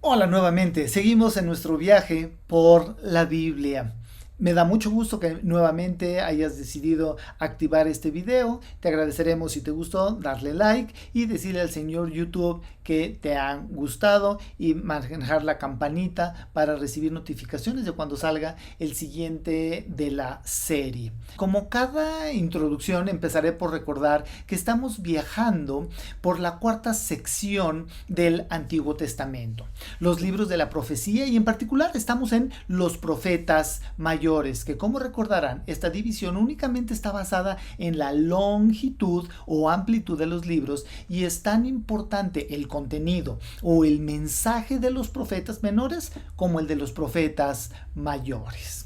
Hola nuevamente, seguimos en nuestro viaje por la Biblia. Me da mucho gusto que nuevamente hayas decidido activar este video. Te agradeceremos si te gustó, darle like y decirle al señor YouTube que te han gustado y manejar la campanita para recibir notificaciones de cuando salga el siguiente de la serie. Como cada introducción, empezaré por recordar que estamos viajando por la cuarta sección del Antiguo Testamento, los libros de la profecía, y en particular estamos en los profetas mayores, que, como recordarán, esta división únicamente está basada en la longitud o amplitud de los libros, y es tan importante el contenido o el mensaje de los profetas menores como el de los profetas mayores.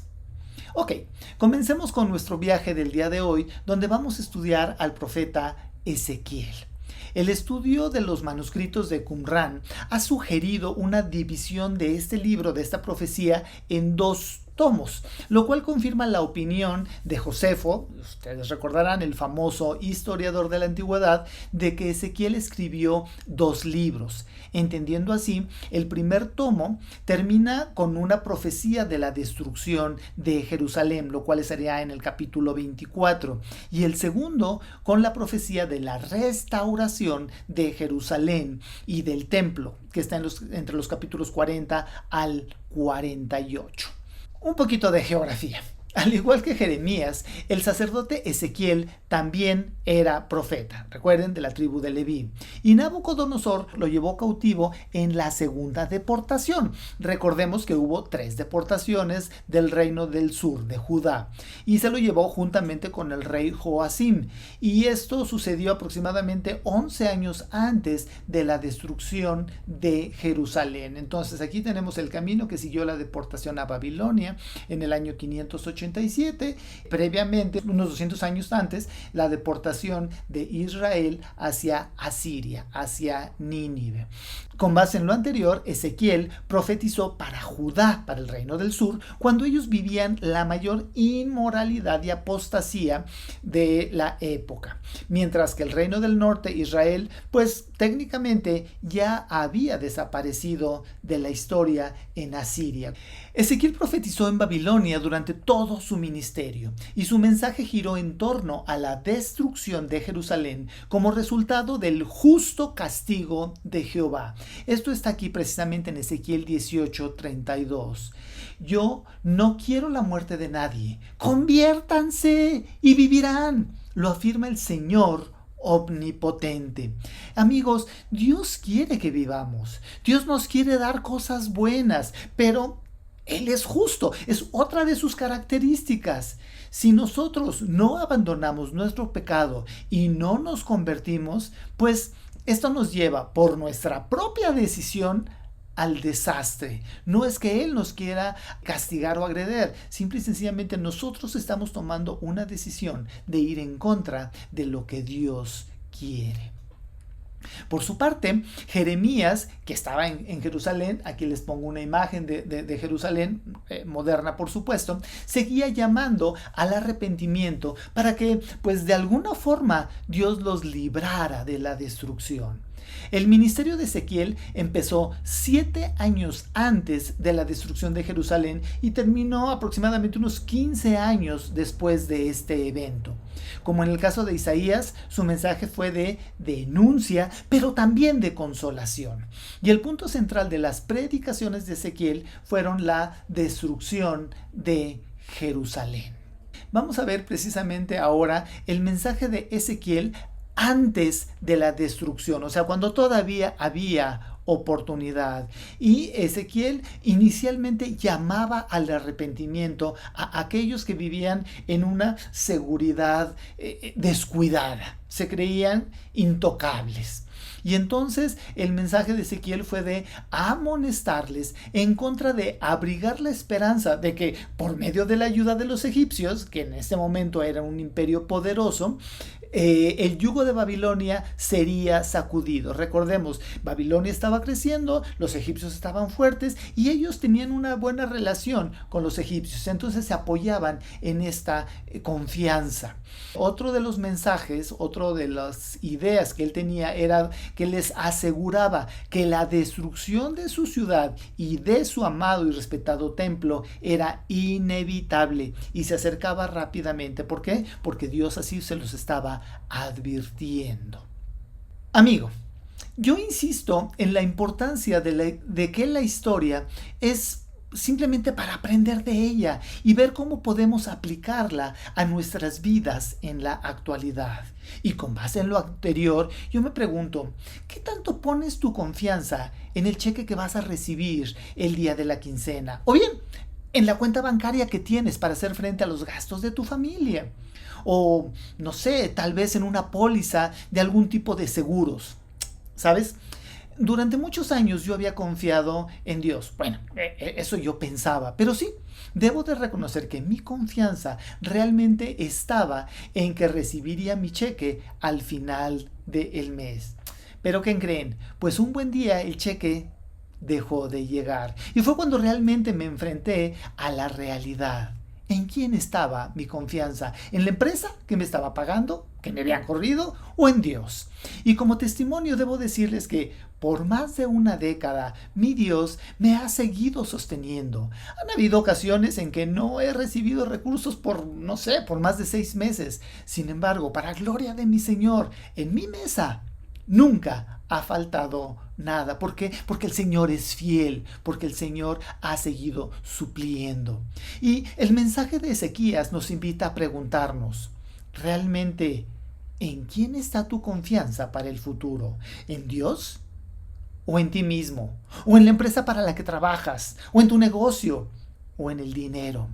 Ok, comencemos con nuestro viaje del día de hoy, donde vamos a estudiar al profeta Ezequiel. El estudio de los manuscritos de Qumran ha sugerido una división de este libro, de esta profecía, en dos tomos, lo cual confirma la opinión de Josefo, ustedes recordarán, el famoso historiador de la antigüedad, de que Ezequiel escribió dos libros, entendiendo así, el primer tomo termina con una profecía de la destrucción de Jerusalén, lo cual estaría en el capítulo 24, y el segundo con la profecía de la restauración de Jerusalén y del templo, que está entre los capítulos 40 al 48. Un poquito de geografía. Al igual que Jeremías, el sacerdote Ezequiel también era profeta, recuerden, de la tribu de Leví. Y Nabucodonosor lo llevó cautivo en la segunda deportación. Recordemos que hubo 3 deportaciones del reino del sur, de Judá, y se lo llevó juntamente con el rey Joacim. Y esto sucedió aproximadamente 11 años antes de la destrucción de Jerusalén. Entonces aquí tenemos el camino que siguió la deportación a Babilonia en el año 587, previamente, unos 200 años antes, la deportación de Israel hacia Asiria, hacia Nínive. Con base en lo anterior, Ezequiel profetizó para Judá, para el reino del sur, cuando ellos vivían la mayor inmoralidad y apostasía de la época, mientras que el reino del norte, Israel, pues técnicamente ya había desaparecido de la historia en Asiria. Ezequiel profetizó en Babilonia durante todo su ministerio, y su mensaje giró en torno a la destrucción de Jerusalén como resultado del justo castigo de Jehová. Esto está aquí precisamente en Ezequiel 18:32. Yo no quiero la muerte de nadie. Conviértanse y vivirán, lo afirma el Señor omnipotente. Amigos, Dios quiere que vivamos. Dios nos quiere dar cosas buenas, pero Él es justo, es otra de sus características. Si nosotros no abandonamos nuestro pecado y no nos convertimos, pues esto nos lleva por nuestra propia decisión al desastre. No es que Él nos quiera castigar o agredir, simple y sencillamente nosotros estamos tomando una decisión de ir en contra de lo que Dios quiere. Por su parte, Jeremías, que estaba en Jerusalén, aquí les pongo una imagen de Jerusalén, moderna por supuesto, seguía llamando al arrepentimiento para que, pues de alguna forma, Dios los librara de la destrucción. El ministerio de Ezequiel empezó 7 años antes de la destrucción de Jerusalén y terminó aproximadamente unos 15 años después de este evento. Como en el caso de Isaías, su mensaje fue de denuncia, pero también de consolación. Y el punto central de las predicaciones de Ezequiel fueron la destrucción de Jerusalén. Vamos a ver precisamente ahora el mensaje de Ezequiel antes de la destrucción, o sea, cuando todavía había oportunidad. Y Ezequiel inicialmente llamaba al arrepentimiento a aquellos que vivían en una seguridad descuidada, se creían intocables. Y entonces el mensaje de Ezequiel fue de amonestarles en contra de abrigar la esperanza de que por medio de la ayuda de los egipcios, que en ese momento era un imperio poderoso, el yugo de Babilonia sería sacudido. Recordemos, Babilonia estaba creciendo, los egipcios estaban fuertes y ellos tenían una buena relación con los egipcios, entonces se apoyaban en esta confianza. Otro de los mensajes, otro de las ideas que él tenía era que les aseguraba que la destrucción de su ciudad y de su amado y respetado templo era inevitable y se acercaba rápidamente. ¿Por qué? Porque Dios así se los estaba advirtiendo. Amigo, yo insisto en la importancia de que la historia es simplemente para aprender de ella y ver cómo podemos aplicarla a nuestras vidas en la actualidad. Y con base en lo anterior, yo me pregunto, ¿qué tanto pones tu confianza en el cheque que vas a recibir el día de la quincena? O bien, en la cuenta bancaria que tienes para hacer frente a los gastos de tu familia. O, no sé, tal vez en una póliza de algún tipo de seguros. ¿Sabes? Durante muchos años yo había confiado en Dios. Bueno, eso yo pensaba. Pero sí, debo de reconocer que mi confianza realmente estaba en que recibiría mi cheque al final del mes. Pero ¿qué creen? Pues un buen día el cheque dejó de llegar. Y fue cuando realmente me enfrenté a la realidad. ¿En quién estaba mi confianza? ¿En la empresa que me estaba pagando, que me habían corrido, o en Dios? Y como testimonio debo decirles que por más de una década mi Dios me ha seguido sosteniendo. Han habido ocasiones en que no he recibido recursos por, no sé, por más de 6 meses. Sin embargo, para gloria de mi Señor, en mi mesa nunca ha faltado nada. ¿Por qué? Porque el Señor es fiel, porque el Señor ha seguido supliendo. Y el mensaje de Ezequías nos invita a preguntarnos, ¿realmente en quién está tu confianza para el futuro? ¿En Dios? ¿O en ti mismo? ¿O en la empresa para la que trabajas? ¿O en tu negocio? ¿O en el dinero?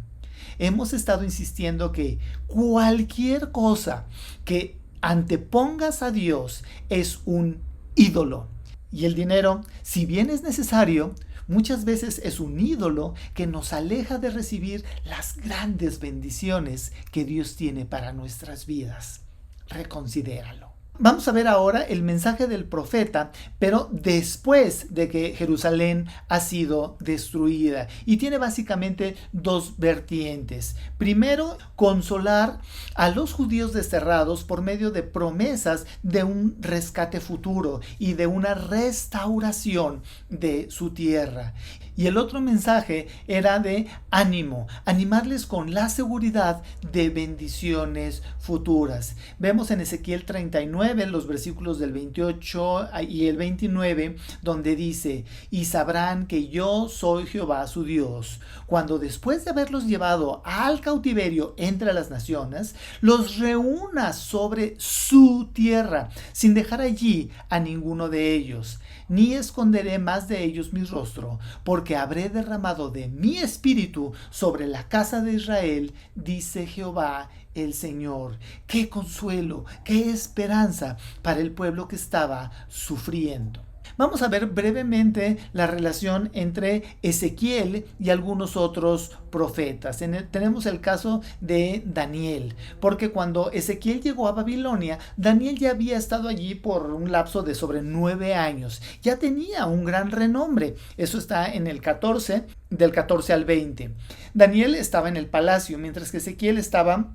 Hemos estado insistiendo que cualquier cosa que antepongas a Dios es un ídolo. Y el dinero, si bien es necesario, muchas veces es un ídolo que nos aleja de recibir las grandes bendiciones que Dios tiene para nuestras vidas. Reconsidéralo. Vamos a ver ahora el mensaje del profeta, pero después de que Jerusalén ha sido destruida. Y tiene básicamente 2 vertientes. Primero, consolar a los judíos desterrados por medio de promesas de un rescate futuro y de una restauración de su tierra. Y el otro mensaje era de ánimo, animarles con la seguridad de bendiciones futuras. Vemos en Ezequiel 39, los versículos del 28 y el 29, donde dice, y sabrán que yo soy Jehová su Dios, cuando después de haberlos llevado al cautiverio entre las naciones, los reúna sobre su tierra, sin dejar allí a ninguno de ellos. Ni esconderé más de ellos mi rostro, porque habré derramado de mi espíritu sobre la casa de Israel, dice Jehová el Señor. ¡Qué consuelo, qué esperanza para el pueblo que estaba sufriendo! Vamos a ver brevemente la relación entre Ezequiel y algunos otros profetas. Tenemos el caso de Daniel, porque cuando Ezequiel llegó a Babilonia, Daniel ya había estado allí por un lapso de sobre 9 años. Ya tenía un gran renombre. Eso está en el 14, del 14 al 20. Daniel estaba en el palacio, mientras que Ezequiel estaba,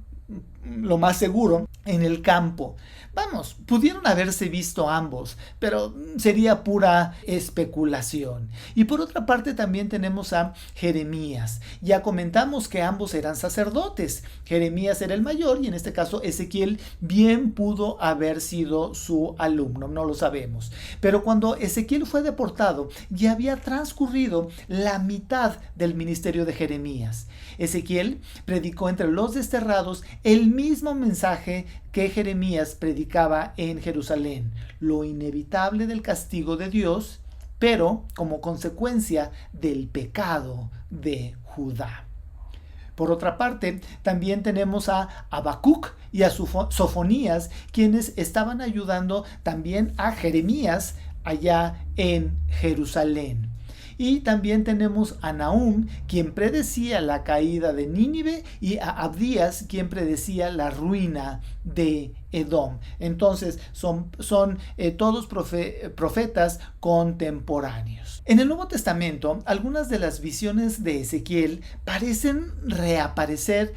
lo más seguro, en el campo. Vamos, pudieron haberse visto ambos, pero sería pura especulación. Y por otra parte también tenemos a Jeremías. Ya comentamos que ambos eran sacerdotes. Jeremías era el mayor y en este caso Ezequiel bien pudo haber sido su alumno, no lo sabemos. Pero cuando Ezequiel fue deportado, ya había transcurrido la mitad del ministerio de Jeremías. Ezequiel predicó entre los desterrados el mismo mensaje que Jeremías predicaba en Jerusalén, lo inevitable del castigo de Dios, pero como consecuencia del pecado de Judá. Por otra parte, también tenemos a Habacuc y a Sofonías, quienes estaban ayudando también a Jeremías allá en Jerusalén. Y también tenemos a Nahum, quien predecía la caída de Nínive, y a Abdías, quien predecía la ruina de Edom. Entonces son todos profetas contemporáneos. En el Nuevo Testamento, algunas de las visiones de Ezequiel parecen reaparecer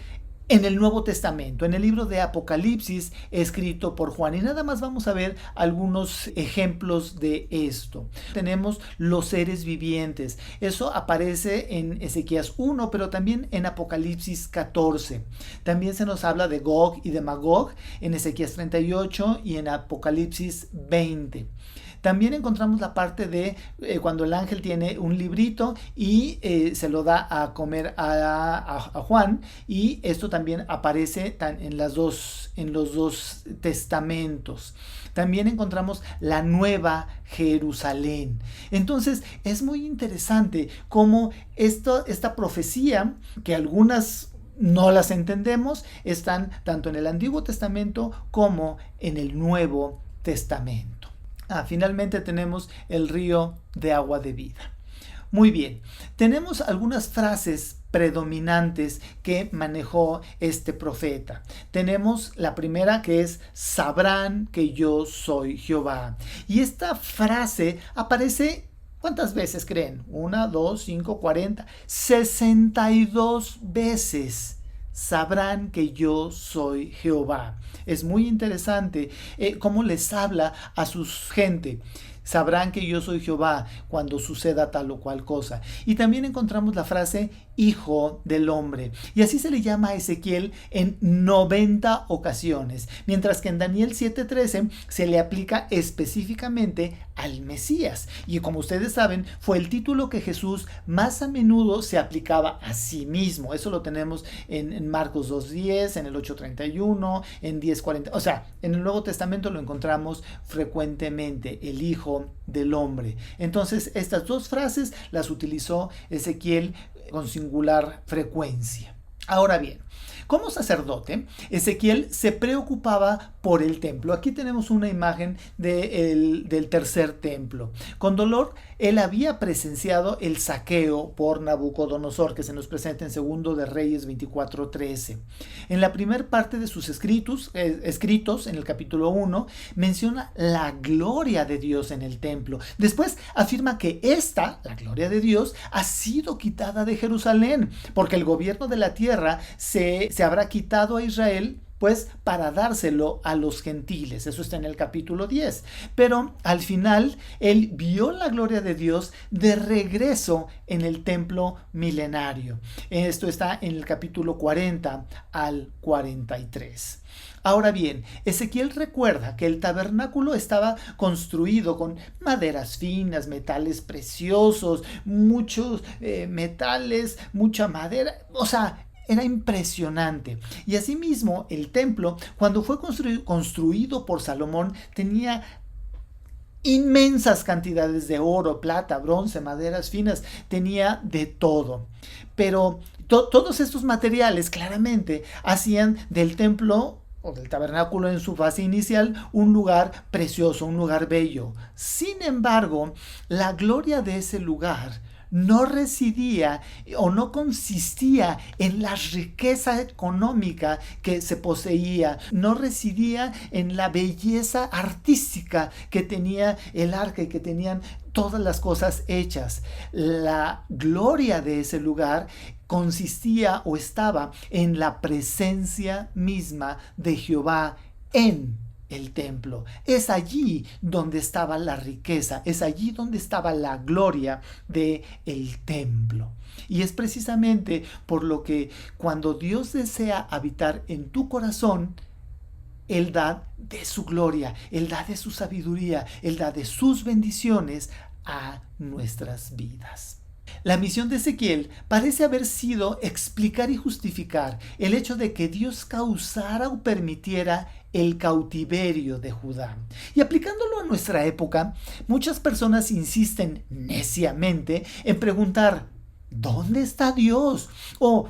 en el Nuevo Testamento, en el libro de Apocalipsis escrito por Juan. Y nada más vamos a ver algunos ejemplos de esto. Tenemos los seres vivientes. Eso aparece en Ezequías 1, pero también en Apocalipsis 14. También se nos habla de Gog y de Magog en Ezequías 38 y en Apocalipsis 20. También encontramos la parte de cuando el ángel tiene un librito y se lo da a comer a Juan, y esto también aparece en los dos testamentos. También encontramos la Nueva Jerusalén. Entonces es muy interesante cómo esta profecía, que algunas no las entendemos, están tanto en el Antiguo Testamento como en el Nuevo Testamento. Finalmente tenemos el río de agua de vida. Muy bien, tenemos algunas frases predominantes que manejó este profeta. Tenemos la primera, que es: sabrán que yo soy Jehová. Y esta frase aparece, ¿cuántas veces creen? 1, 2, 5, 40, 62 veces. Sabrán que yo soy Jehová. Es muy interesante cómo les habla a su gente. Sabrán que yo soy Jehová cuando suceda tal o cual cosa. Y también encontramos la frase hijo del hombre. Y así se le llama a Ezequiel en 90 ocasiones. Mientras que en Daniel 7:13 se le aplica específicamente al Mesías. Y como ustedes saben, fue el título que Jesús más a menudo se aplicaba a sí mismo. Eso lo tenemos en Marcos 2:10, en el 8:31, en 10:40. O sea, en el Nuevo Testamento lo encontramos frecuentemente, el hijo del hombre. Entonces, estas dos frases las utilizó Ezequiel con singular frecuencia. Ahora bien, como sacerdote, Ezequiel se preocupaba por el templo. Aquí tenemos una imagen del tercer templo. Con dolor, él había presenciado el saqueo por Nabucodonosor, que se nos presenta en 2 de Reyes 24:13. En la primera parte de sus escritos, en el capítulo 1, menciona la gloria de Dios en el templo. Después afirma que la gloria de Dios, ha sido quitada de Jerusalén, porque el gobierno de la tierra se habrá quitado a Israel, pues para dárselo a los gentiles. Eso está en el capítulo 10. Pero al final él vio la gloria de Dios de regreso en el templo milenario. Esto está en el capítulo 40 al 43. Ahora bien, Ezequiel recuerda que el tabernáculo estaba construido con maderas finas, metales preciosos, muchos metales, mucha madera, o sea, era impresionante. Y asimismo, el templo, cuando fue construido por Salomón, tenía inmensas cantidades de oro, plata, bronce, maderas finas, tenía de todo. Pero todos estos materiales claramente hacían del templo o del tabernáculo en su fase inicial un lugar precioso, un lugar bello. Sin embargo, la gloria de ese lugar no residía o no consistía en la riqueza económica que se poseía, no residía en la belleza artística que tenía el arca y que tenían todas las cosas hechas. La gloria de ese lugar consistía o estaba en la presencia misma de Jehová en el templo. Es allí donde estaba la riqueza, es allí donde estaba la gloria del templo. Y es precisamente por lo que cuando Dios desea habitar en tu corazón, Él da de su gloria, Él da de su sabiduría, Él da de sus bendiciones a nuestras vidas. La misión de Ezequiel parece haber sido explicar y justificar el hecho de que Dios causara o permitiera el cautiverio de Judá. Y aplicándolo a nuestra época, muchas personas insisten neciamente en preguntar: ¿dónde está Dios? O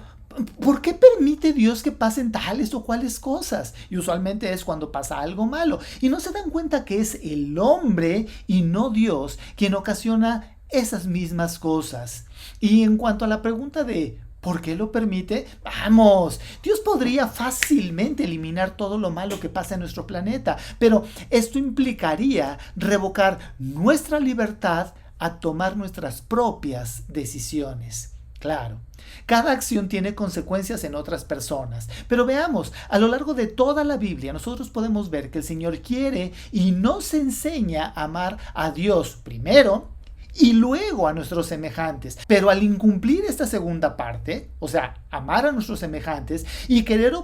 ¿por qué permite Dios que pasen tales o cuales cosas? Y usualmente es cuando pasa algo malo. Y no se dan cuenta que es el hombre y no Dios quien ocasiona esas mismas cosas. Y en cuanto a la pregunta de ¿por qué lo permite? Vamos, Dios podría fácilmente eliminar todo lo malo que pasa en nuestro planeta, pero esto implicaría revocar nuestra libertad a tomar nuestras propias decisiones. Claro, cada acción tiene consecuencias en otras personas, pero veamos, a lo largo de toda la Biblia nosotros podemos ver que el Señor quiere y nos enseña a amar a Dios primero y luego a nuestros semejantes. Pero al incumplir esta segunda parte, o sea, amar a nuestros semejantes y querer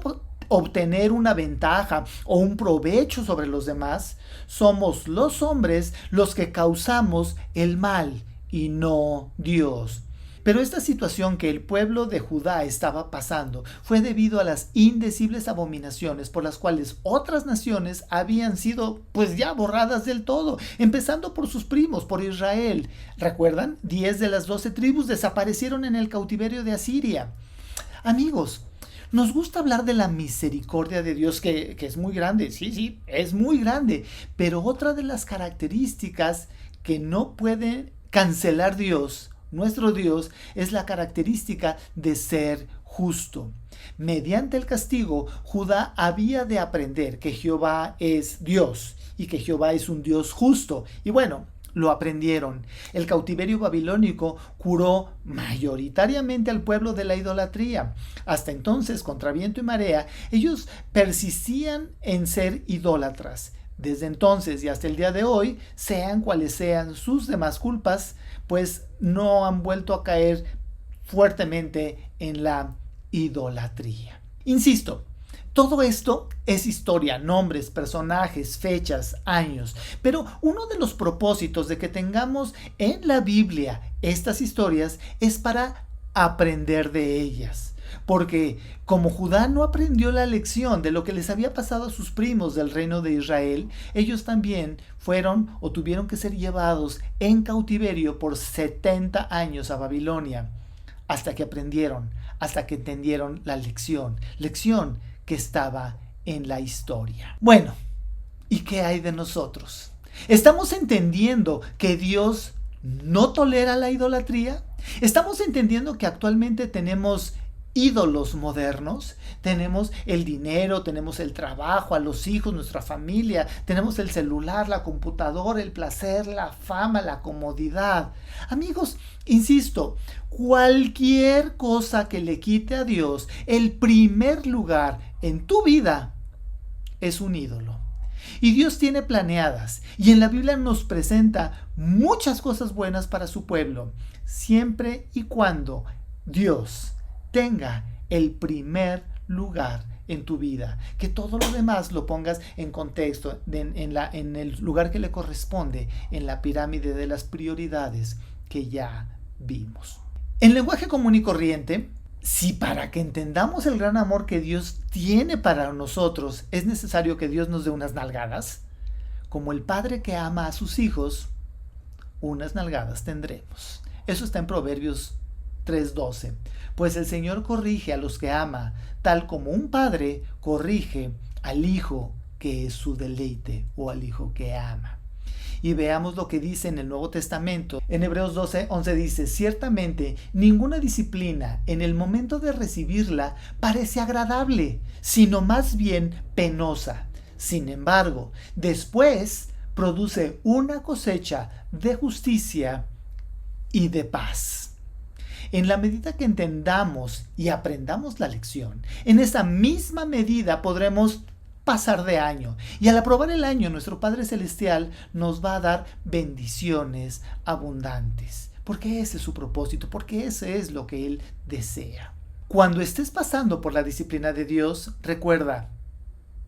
obtener una ventaja o un provecho sobre los demás, somos los hombres los que causamos el mal y no Dios. Pero esta situación que el pueblo de Judá estaba pasando fue debido a las indecibles abominaciones por las cuales otras naciones habían sido pues ya borradas del todo, empezando por sus primos, por Israel. ¿Recuerdan? 10 de las 12 tribus desaparecieron en el cautiverio de Asiria. Amigos, nos gusta hablar de la misericordia de Dios que es muy grande, sí, es muy grande, pero otra de las características que no puede cancelar Dios, nuestro Dios, es la característica de ser justo. Mediante el castigo, Judá había de aprender que Jehová es Dios y que Jehová es un Dios justo. Y bueno, lo aprendieron. El cautiverio babilónico curó mayoritariamente al pueblo de la idolatría. Hasta entonces, contra viento y marea, ellos persistían en ser idólatras. Desde entonces y hasta el día de hoy, sean cuales sean sus demás culpas, pues no han vuelto a caer fuertemente en la idolatría. Insisto, todo esto es historia, nombres, personajes, fechas, años, pero uno de los propósitos de que tengamos en la Biblia estas historias es para aprender de ellas. Porque como Judá no aprendió la lección de lo que les había pasado a sus primos del reino de Israel, ellos también fueron o tuvieron que ser llevados en cautiverio por 70 años a Babilonia, hasta que aprendieron, hasta que entendieron la lección que estaba en la historia. Bueno, ¿y qué hay de nosotros? ¿Estamos entendiendo que Dios no tolera la idolatría? ¿Estamos entendiendo que actualmente tenemos ídolos modernos? Tenemos el dinero, tenemos el trabajo, a los hijos, nuestra familia, tenemos el celular, la computadora, el placer, la fama, la comodidad. Amigos, insisto, cualquier cosa que le quite a Dios el primer lugar en tu vida es un ídolo. Y Dios tiene planeadas, y en la Biblia nos presenta muchas cosas buenas para su pueblo, siempre y cuando Dios tenga el primer lugar en tu vida, que todo lo demás lo pongas en contexto, en el lugar que le corresponde en la pirámide de las prioridades que ya vimos. En lenguaje común y corriente, si para que entendamos el gran amor que Dios tiene para nosotros es necesario que Dios nos dé unas nalgadas, como el padre que ama a sus hijos, unas nalgadas tendremos. Eso está en Proverbios 3:12. Pues el Señor corrige a los que ama, tal como un padre corrige al hijo que es su deleite, o al hijo que ama. Y veamos lo que dice en el Nuevo Testamento. En Hebreos 12:11 dice: ciertamente ninguna disciplina en el momento de recibirla parece agradable, sino más bien penosa. Sin embargo, después produce una cosecha de justicia y de paz. En la medida que entendamos y aprendamos la lección, en esa misma medida podremos pasar de año. Y al aprobar el año, nuestro Padre Celestial nos va a dar bendiciones abundantes. Porque ese es su propósito, porque ese es lo que Él desea. Cuando estés pasando por la disciplina de Dios, recuerda,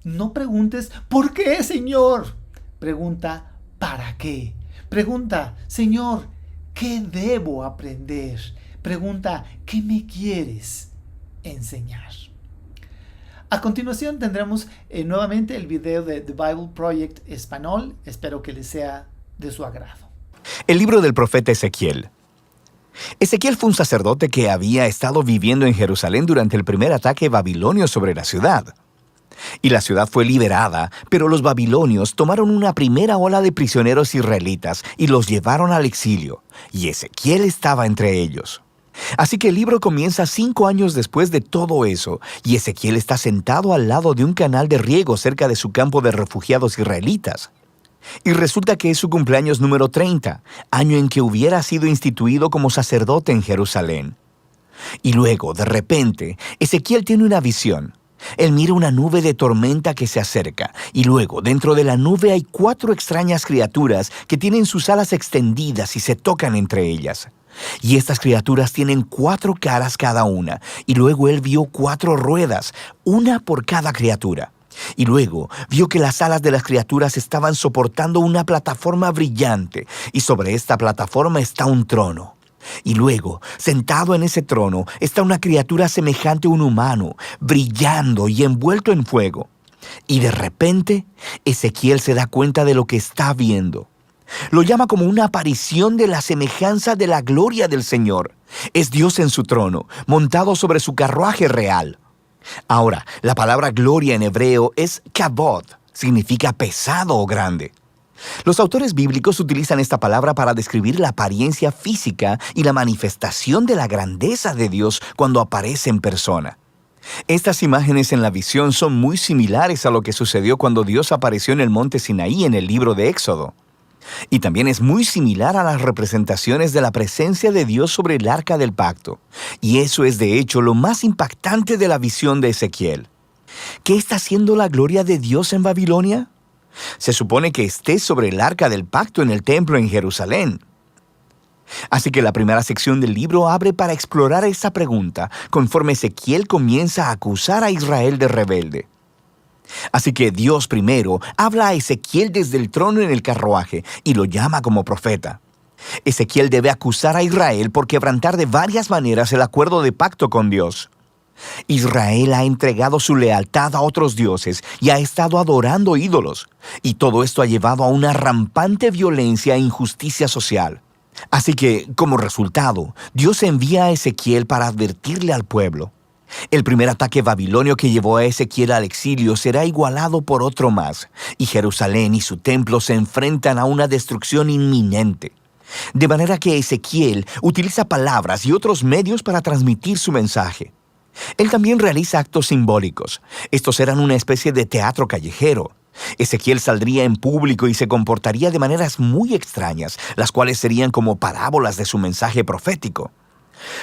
no preguntes ¿por qué, Señor? Pregunta ¿para qué? Pregunta, Señor, ¿qué debo aprender? Pregunta, ¿qué me quieres enseñar? A continuación tendremos nuevamente el video de The Bible Project Español. Espero que les sea de su agrado. El libro del profeta Ezequiel. Ezequiel fue un sacerdote que había estado viviendo en Jerusalén durante el primer ataque babilonio sobre la ciudad. Y la ciudad fue liberada, pero los babilonios tomaron una primera ola de prisioneros israelitas y los llevaron al exilio, y Ezequiel estaba entre ellos. Así que el libro comienza 5 años después de todo eso, y Ezequiel está sentado al lado de un canal de riego cerca de su campo de refugiados israelitas. Y resulta que es su cumpleaños número 30, año en que hubiera sido instituido como sacerdote en Jerusalén. Y luego, de repente, Ezequiel tiene una visión. Él mira una nube de tormenta que se acerca, y luego dentro de la nube hay 4 extrañas criaturas que tienen sus alas extendidas y se tocan entre ellas. Y estas criaturas tienen 4 caras cada una, y luego él vio 4 ruedas, una por cada criatura. Y luego vio que las alas de las criaturas estaban soportando una plataforma brillante, y sobre esta plataforma está un trono. Y luego, sentado en ese trono, está una criatura semejante a un humano, brillando y envuelto en fuego. Y de repente, Ezequiel se da cuenta de lo que está viendo. Lo llama como una aparición de la semejanza de la gloria del Señor. Es Dios en su trono, montado sobre su carruaje real. Ahora, la palabra gloria en hebreo es kabod, significa pesado o grande. Los autores bíblicos utilizan esta palabra para describir la apariencia física y la manifestación de la grandeza de Dios cuando aparece en persona. Estas imágenes en la visión son muy similares a lo que sucedió cuando Dios apareció en el monte Sinaí en el libro de Éxodo. Y también es muy similar a las representaciones de la presencia de Dios sobre el arca del pacto. Y eso es de hecho lo más impactante de la visión de Ezequiel. ¿Qué está haciendo la gloria de Dios en Babilonia? Se supone que esté sobre el arca del pacto en el templo en Jerusalén. Así que la primera sección del libro abre para explorar esa pregunta, conforme Ezequiel comienza a acusar a Israel de rebelde. Así que Dios primero habla a Ezequiel desde el trono en el carruaje y lo llama como profeta. Ezequiel debe acusar a Israel por quebrantar de varias maneras el acuerdo de pacto con Dios. Israel ha entregado su lealtad a otros dioses y ha estado adorando ídolos, y todo esto ha llevado a una rampante violencia e injusticia social. Así que, como resultado, Dios envía a Ezequiel para advertirle al pueblo. El primer ataque babilonio que llevó a Ezequiel al exilio será igualado por otro más, y Jerusalén y su templo se enfrentan a una destrucción inminente. De manera que Ezequiel utiliza palabras y otros medios para transmitir su mensaje. Él también realiza actos simbólicos. Estos eran una especie de teatro callejero. Ezequiel saldría en público y se comportaría de maneras muy extrañas, las cuales serían como parábolas de su mensaje profético.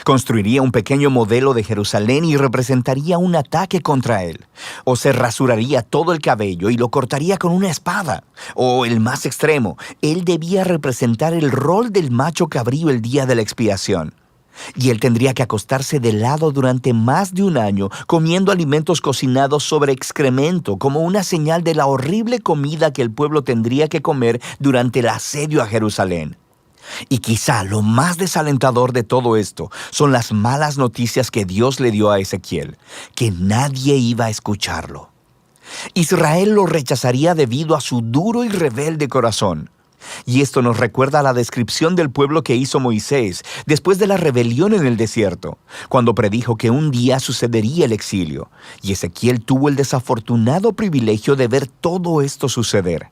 Construiría un pequeño modelo de Jerusalén y representaría un ataque contra él. O se rasuraría todo el cabello y lo cortaría con una espada. O, el más extremo, él debía representar el rol del macho cabrío el día de la expiación. Y él tendría que acostarse de lado durante más de un año, comiendo alimentos cocinados sobre excremento, como una señal de la horrible comida que el pueblo tendría que comer durante el asedio a Jerusalén. Y quizá lo más desalentador de todo esto son las malas noticias que Dios le dio a Ezequiel, que nadie iba a escucharlo. Israel lo rechazaría debido a su duro y rebelde corazón. Y esto nos recuerda a la descripción del pueblo que hizo Moisés después de la rebelión en el desierto, cuando predijo que un día sucedería el exilio, y Ezequiel tuvo el desafortunado privilegio de ver todo esto suceder.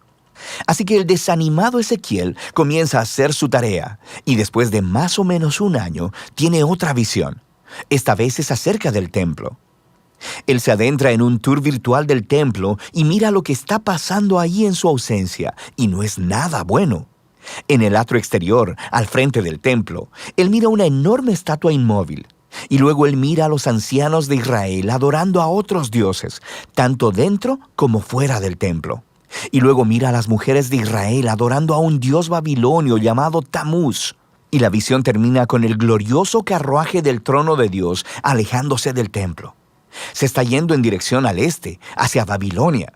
Así que el desanimado Ezequiel comienza a hacer su tarea, y después de más o menos un año, tiene otra visión. Esta vez es acerca del templo. Él se adentra en un tour virtual del templo y mira lo que está pasando ahí en su ausencia, y no es nada bueno. En el atrio exterior, al frente del templo, él mira una enorme estatua inmóvil. Y luego él mira a los ancianos de Israel adorando a otros dioses, tanto dentro como fuera del templo. Y luego mira a las mujeres de Israel adorando a un dios babilonio llamado Tamuz. Y la visión termina con el glorioso carruaje del trono de Dios alejándose del templo. Se está yendo en dirección al este, hacia Babilonia.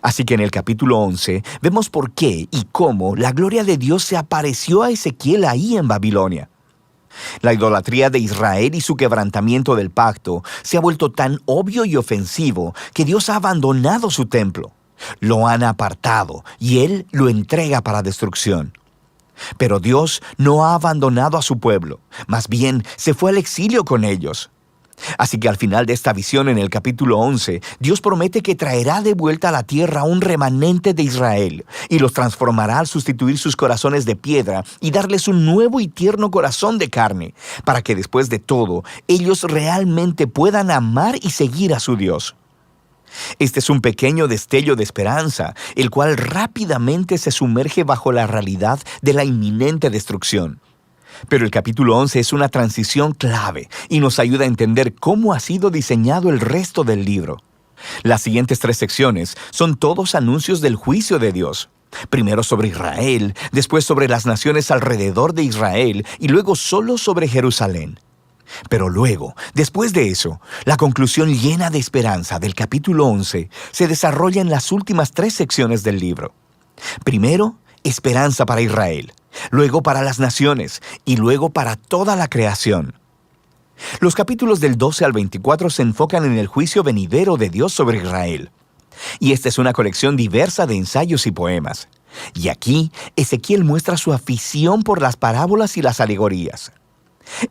Así que en el capítulo 11 vemos por qué y cómo la gloria de Dios se apareció a Ezequiel ahí en Babilonia. La idolatría de Israel y su quebrantamiento del pacto se ha vuelto tan obvio y ofensivo que Dios ha abandonado su templo. Lo han apartado y Él lo entrega para destrucción. Pero Dios no ha abandonado a su pueblo, más bien se fue al exilio con ellos. Así que al final de esta visión en el capítulo 11, Dios promete que traerá de vuelta a la tierra un remanente de Israel y los transformará al sustituir sus corazones de piedra y darles un nuevo y tierno corazón de carne, para que después de todo, ellos realmente puedan amar y seguir a su Dios. Este es un pequeño destello de esperanza, el cual rápidamente se sumerge bajo la realidad de la inminente destrucción. Pero el capítulo 11 es una transición clave y nos ayuda a entender cómo ha sido diseñado el resto del libro. Las siguientes 3 secciones son todos anuncios del juicio de Dios. Primero sobre Israel, después sobre las naciones alrededor de Israel y luego solo sobre Jerusalén. Pero luego, después de eso, la conclusión llena de esperanza del capítulo 11 se desarrolla en las últimas 3 secciones del libro. Primero, esperanza para Israel, luego para las naciones y luego para toda la creación. Los capítulos del 12 al 24 se enfocan en el juicio venidero de Dios sobre Israel. Y esta es una colección diversa de ensayos y poemas. Y aquí, Ezequiel muestra su afición por las parábolas y las alegorías.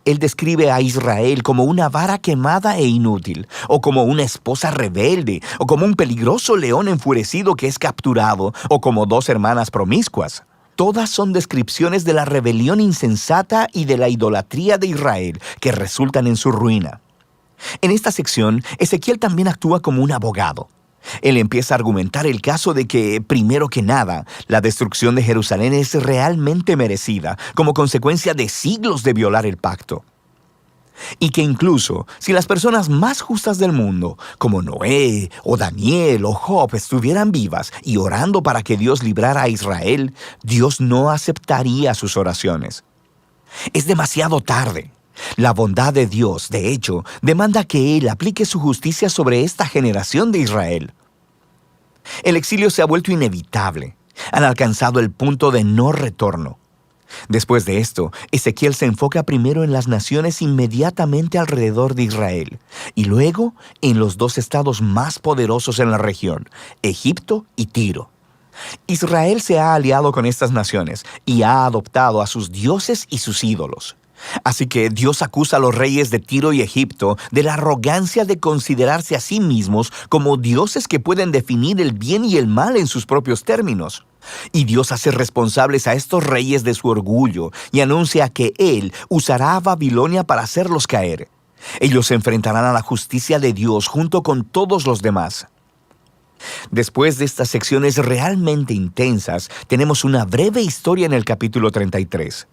Él describe a Israel como una vara quemada e inútil, o como una esposa rebelde, o como un peligroso león enfurecido que es capturado, o como 2 hermanas promiscuas. Todas son descripciones de la rebelión insensata y de la idolatría de Israel que resultan en su ruina. En esta sección, Ezequiel también actúa como un abogado. Él empieza a argumentar el caso de que, primero que nada, la destrucción de Jerusalén es realmente merecida como consecuencia de siglos de violar el pacto. Y que incluso si las personas más justas del mundo, como Noé, o Daniel, o Job, estuvieran vivas y orando para que Dios librara a Israel, Dios no aceptaría sus oraciones. Es demasiado tarde. La bondad de Dios, de hecho, demanda que Él aplique su justicia sobre esta generación de Israel. El exilio se ha vuelto inevitable. Han alcanzado el punto de no retorno. Después de esto, Ezequiel se enfoca primero en las naciones inmediatamente alrededor de Israel y luego en los 2 estados más poderosos en la región, Egipto y Tiro. Israel se ha aliado con estas naciones y ha adoptado a sus dioses y sus ídolos. Así que Dios acusa a los reyes de Tiro y Egipto de la arrogancia de considerarse a sí mismos como dioses que pueden definir el bien y el mal en sus propios términos. Y Dios hace responsables a estos reyes de su orgullo y anuncia que Él usará a Babilonia para hacerlos caer. Ellos se enfrentarán a la justicia de Dios junto con todos los demás. Después de estas secciones realmente intensas, tenemos una breve historia en el capítulo 33.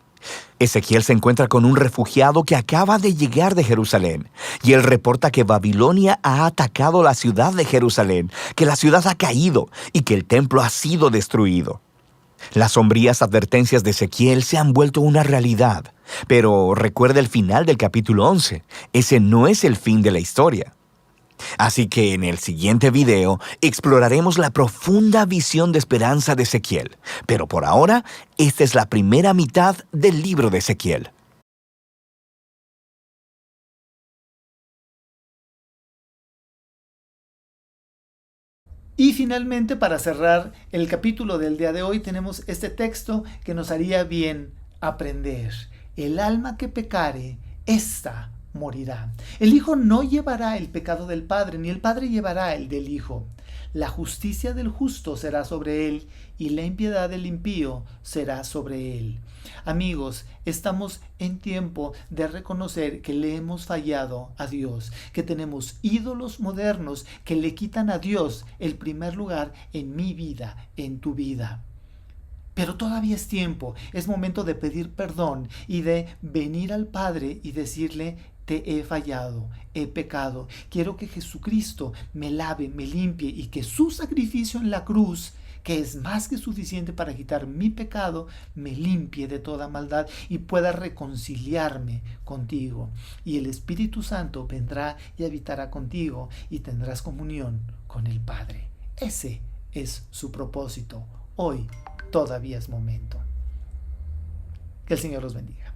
Ezequiel se encuentra con un refugiado que acaba de llegar de Jerusalén, y él reporta que Babilonia ha atacado la ciudad de Jerusalén, que la ciudad ha caído y que el templo ha sido destruido. Las sombrías advertencias de Ezequiel se han vuelto una realidad, pero recuerda el final del capítulo 11. Ese no es el fin de la historia. Así que en el siguiente video exploraremos la profunda visión de esperanza de Ezequiel. Pero por ahora, esta es la primera mitad del libro de Ezequiel. Y finalmente, para cerrar el capítulo del día de hoy, tenemos este texto que nos haría bien aprender. El alma que pecare, ésta morirá. El Hijo no llevará el pecado del Padre, ni el Padre llevará el del Hijo. La justicia del justo será sobre él, y la impiedad del impío será sobre él. Amigos, estamos en tiempo de reconocer que le hemos fallado a Dios, que tenemos ídolos modernos que le quitan a Dios el primer lugar en mi vida, en tu vida. Pero todavía es tiempo, es momento de pedir perdón y de venir al Padre y decirle: te he fallado, he pecado, quiero que Jesucristo me lave, me limpie y que su sacrificio en la cruz, que es más que suficiente para quitar mi pecado, me limpie de toda maldad y pueda reconciliarme contigo. Y el Espíritu Santo vendrá y habitará contigo y tendrás comunión con el Padre. Ese es su propósito. Hoy todavía es momento. Que el Señor los bendiga.